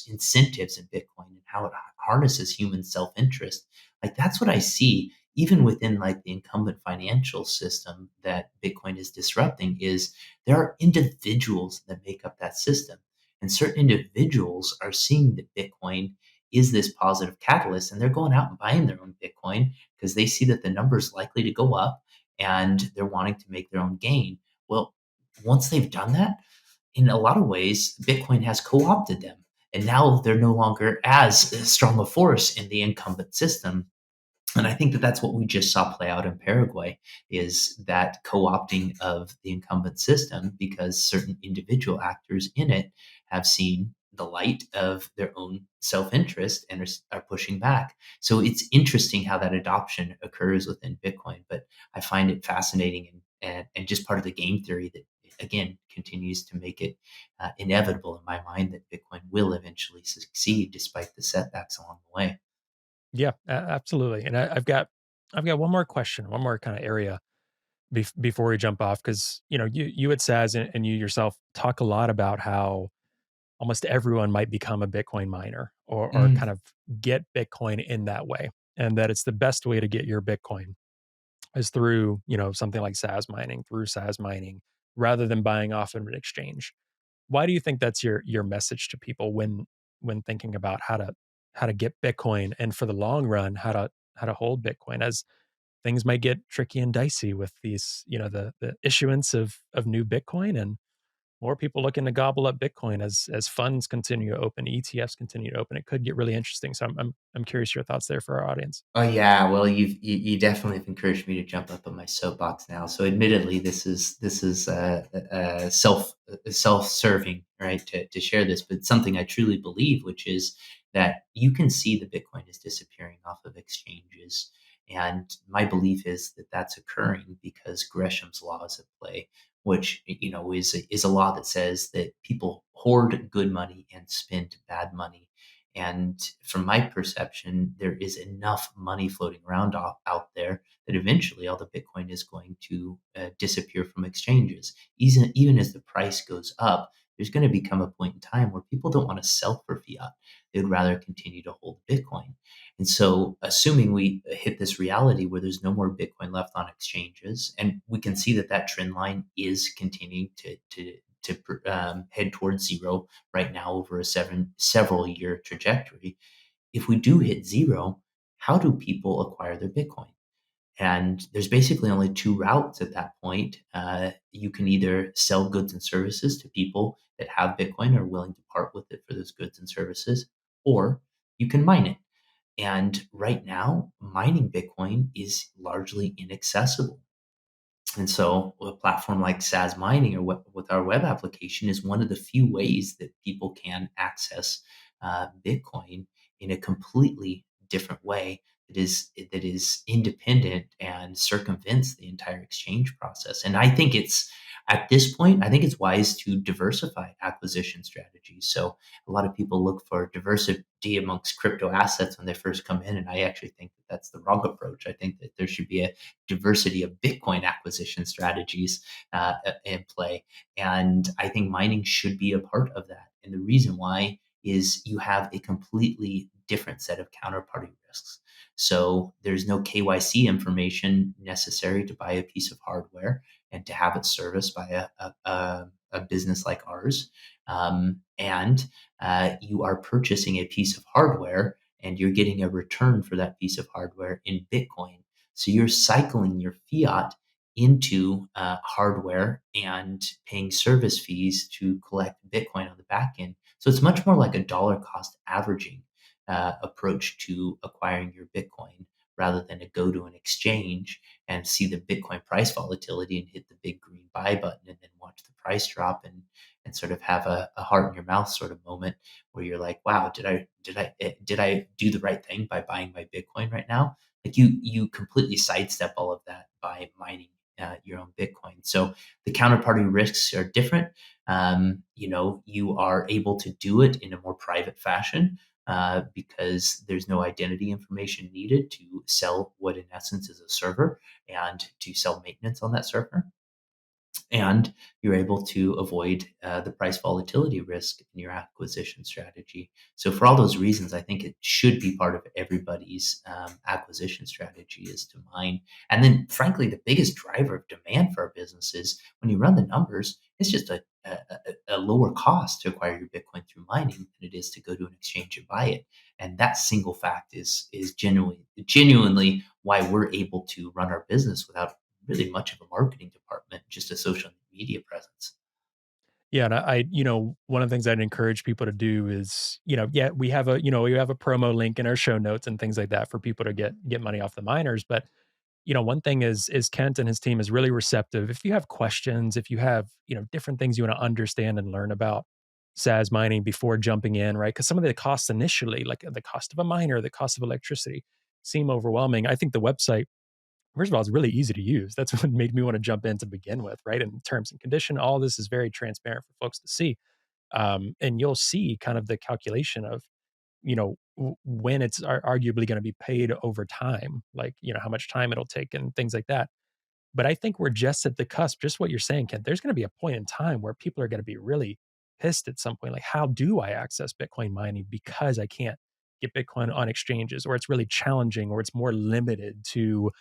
incentives in Bitcoin and how it harnesses human self-interest. Like, that's what I see even within like the incumbent financial system that Bitcoin is disrupting. Is there are individuals that make up that system, and certain individuals are seeing that Bitcoin is this positive catalyst, and they're going out and buying their own Bitcoin because they see that the number is likely to go up, and they're wanting to make their own gain. Well, once they've done that, in a lot of ways, Bitcoin has co-opted them, and now they're no longer as strong a force in the incumbent system. And I think that that's what we just saw play out in Paraguay, is that co-opting of the incumbent system, because certain individual actors in it have seen the light of their own self-interest and are pushing back. So it's interesting how that adoption occurs within Bitcoin. But I find it fascinating, and just part of the game theory that, again, continues to make it inevitable in my mind that Bitcoin will eventually succeed despite the setbacks along the way. Yeah, absolutely. And I've got one more question, one more kind of area before we jump off, because you at Saz, and you yourself talk a lot about how almost everyone might become a Bitcoin miner, or kind Mm. of get Bitcoin in that way, and that it's the best way to get your Bitcoin is through something like Saz mining, through Saz mining, rather than buying off of an exchange. Why do you think that's your message to people when thinking about how to get Bitcoin, and for the long run, how to hold Bitcoin, as things might get tricky and dicey with these, the issuance of new Bitcoin, and more people looking to gobble up Bitcoin as funds continue to open, ETFs continue to open. It could get really interesting. So I'm curious your thoughts there for our audience. Oh yeah, well you definitely have encouraged me to jump up on my soapbox now. So admittedly, this is self-serving, right, to share this, but something I truly believe, which is that you can see the Bitcoin is disappearing off of exchanges, and my belief is that that's occurring because Gresham's law is at play, which is a law that says that people hoard good money and spend bad money. And from my perception, there is enough money floating around out there that eventually all the Bitcoin is going to disappear from exchanges. Even as the price goes up, there's going to become a point in time where people don't want to sell for fiat. They'd rather continue to hold Bitcoin. And so, assuming we hit this reality where there's no more Bitcoin left on exchanges, and we can see that that trend line is continuing to head towards zero right now over a several year trajectory. If we do hit zero, how do people acquire their Bitcoin? And there's basically only two routes at that point. You can either sell goods and services to people that have Bitcoin, or are willing to part with it for those goods and services, or you can mine it. And right now, mining Bitcoin is largely inaccessible. And so a platform like Sazmining or with our web application is one of the few ways that people can access Bitcoin in a completely different way that is independent and circumvents the entire exchange process. And I think it's at this point, I think it's wise to diversify acquisition strategies. So a lot of people look for diversity amongst crypto assets when they first come in, and I actually think that that's the wrong approach. I think that there should be a diversity of Bitcoin acquisition strategies in play. And I think mining should be a part of that. And the reason why is you have a completely different set of counterparty risks. So there's no KYC information necessary to buy a piece of hardware and to have it serviced by a business like ours. And you are purchasing a piece of hardware and you're getting a return for that piece of hardware in Bitcoin. So you're cycling your fiat into hardware and paying service fees to collect Bitcoin on the back end. So it's much more like a dollar cost averaging approach to acquiring your Bitcoin rather than to go to an exchange and see the Bitcoin price volatility and hit the big green buy button and then watch the price drop and sort of have a heart in your mouth sort of moment where you're like, wow, did I do the right thing by buying my Bitcoin right now? Like you completely sidestep all of that by mining your own Bitcoin. So the counterparty risks are different. You are able to do it in a more private fashion because there's no identity information needed to sell what in essence is a server and to sell maintenance on that server. And you're able to avoid the price volatility risk in your acquisition strategy. So, for all those reasons, I think it should be part of everybody's acquisition strategy is to mine. And then, frankly, the biggest driver of demand for our business is when you run the numbers, it's just a lower cost to acquire your Bitcoin through mining than it is to go to an exchange and buy it. And that single fact is genuinely why we're able to run our business without really much of a marketing department, just a social media presence. Yeah, and one of the things I'd encourage people to do is, yeah, we have a promo link in our show notes and things like that for people to get money off the miners. But one thing is Kent and his team is really receptive. If you have questions, if you have, different things you want to understand and learn about SaaS mining before jumping in, right? Because some of the costs initially, like the cost of a miner, the cost of electricity, seem overwhelming. I think the website, first of all, it's really easy to use. That's what made me want to jump in to begin with, right? And terms and condition, all this is very transparent for folks to see. And you'll see kind of the calculation of, when it's arguably going to be paid over time, like, how much time it'll take and things like that. But I think we're just at the cusp, just what you're saying, Kent. There's going to be a point in time where people are going to be really pissed at some point. Like, how do I access Bitcoin mining because I can't get Bitcoin on exchanges, or it's really challenging, or it's more limited to,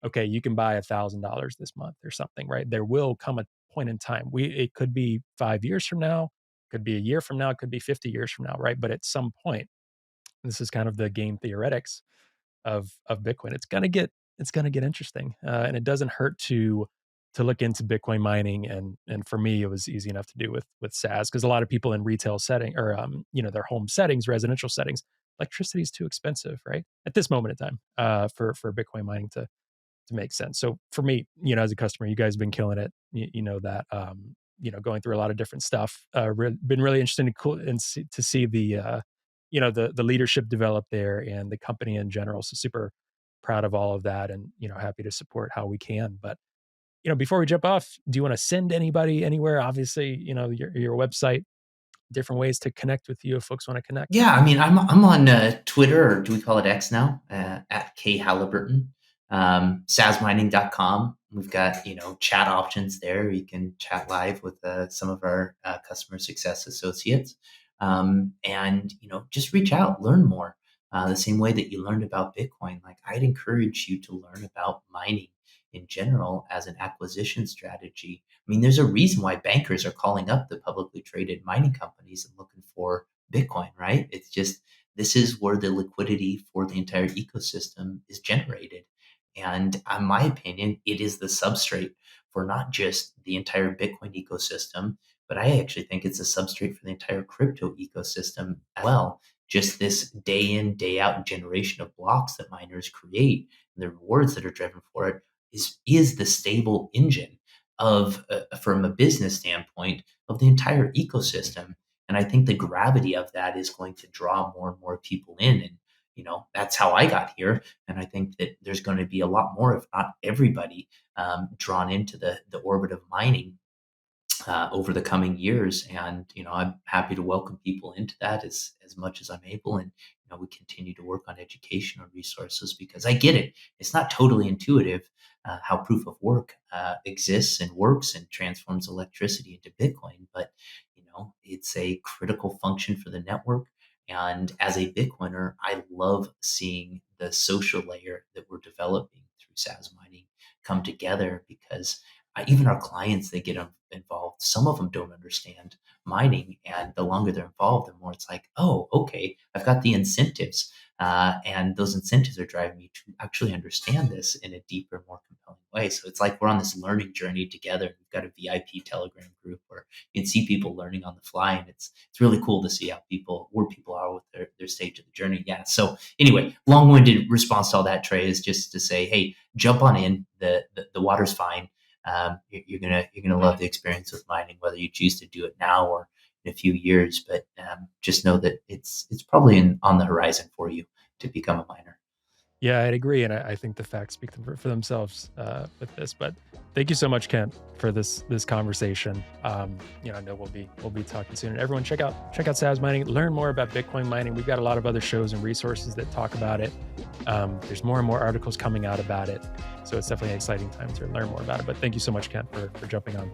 okay, you can buy $1,000 this month or something, right? There will come a point in time. It could be 5 years from now, could be a year from now, it could be 50 years from now, right? But at some point, this is kind of the game theoretics of Bitcoin. It's gonna get interesting, and it doesn't hurt to look into Bitcoin mining. And for me, it was easy enough to do with SaaS because a lot of people in retail setting or their home settings, residential settings, electricity is too expensive, right? At this moment in time, for Bitcoin mining to make sense. So for me, as a customer, you guys have been killing it. You know that. Going through a lot of different stuff. Been really interesting and cool and to see the the leadership develop there and the company in general. So super proud of all of that, and happy to support how we can. But before we jump off, do you want to send anybody anywhere? Obviously, your website, different ways to connect with you if folks want to connect. Yeah, I mean, I'm on Twitter, or do we call it X now? At K Halliburton, sazmining.com. We've got chat options there. You can chat live with some of our customer success associates, and just reach out, learn more. The same way that you learned about Bitcoin, like I'd encourage you to learn about mining in general as an acquisition strategy. I mean, there's a reason why bankers are calling up the publicly traded mining companies and looking for Bitcoin, right? It's just this is where the liquidity for the entire ecosystem is generated. And in my opinion, it is the substrate for not just the entire Bitcoin ecosystem, but I actually think it's a substrate for the entire crypto ecosystem as well. Just this day in, day out generation of blocks that miners create and the rewards that are driven for it is the stable engine of, from a business standpoint, of the entire ecosystem. And I think the gravity of that is going to draw more and more people in. And, that's how I got here. And I think that there's going to be a lot more, if not everybody, drawn into the orbit of mining over the coming years. And I'm happy to welcome people into that as much as I'm able. And we continue to work on educational resources because I get it. It's not totally intuitive how proof of work exists and works and transforms electricity into Bitcoin, but it's a critical function for the network. And as a Bitcoiner, I love seeing the social layer that we're developing through Saz mining come together because even our clients, they get involved. Some of them don't understand mining, and the longer they're involved, the more it's like, oh, okay, I've got the incentives, and those incentives are driving me to actually understand this in a deeper, more compelling way. So it's like we're on this learning journey together. We've got a VIP Telegram group where you can see people learning on the fly, and it's really cool to see how where people are with their stage of the journey. Yeah. So anyway, long-winded response to all that, Trey, is just to say, hey, jump on in. The water's fine. You're gonna love the experience with mining, whether you choose to do it now or in a few years. But just know that it's probably on the horizon for you to become a miner. Yeah, I'd agree, and I think the facts speak for themselves with this. But thank you so much, Kent, for this conversation. I know we'll be talking soon. And everyone, check out Sazmining. Learn more about Bitcoin mining. We've got a lot of other shows and resources that talk about it. There's more and more articles coming out about it, so it's definitely an exciting time to learn more about it. But thank you so much, Kent, for jumping on.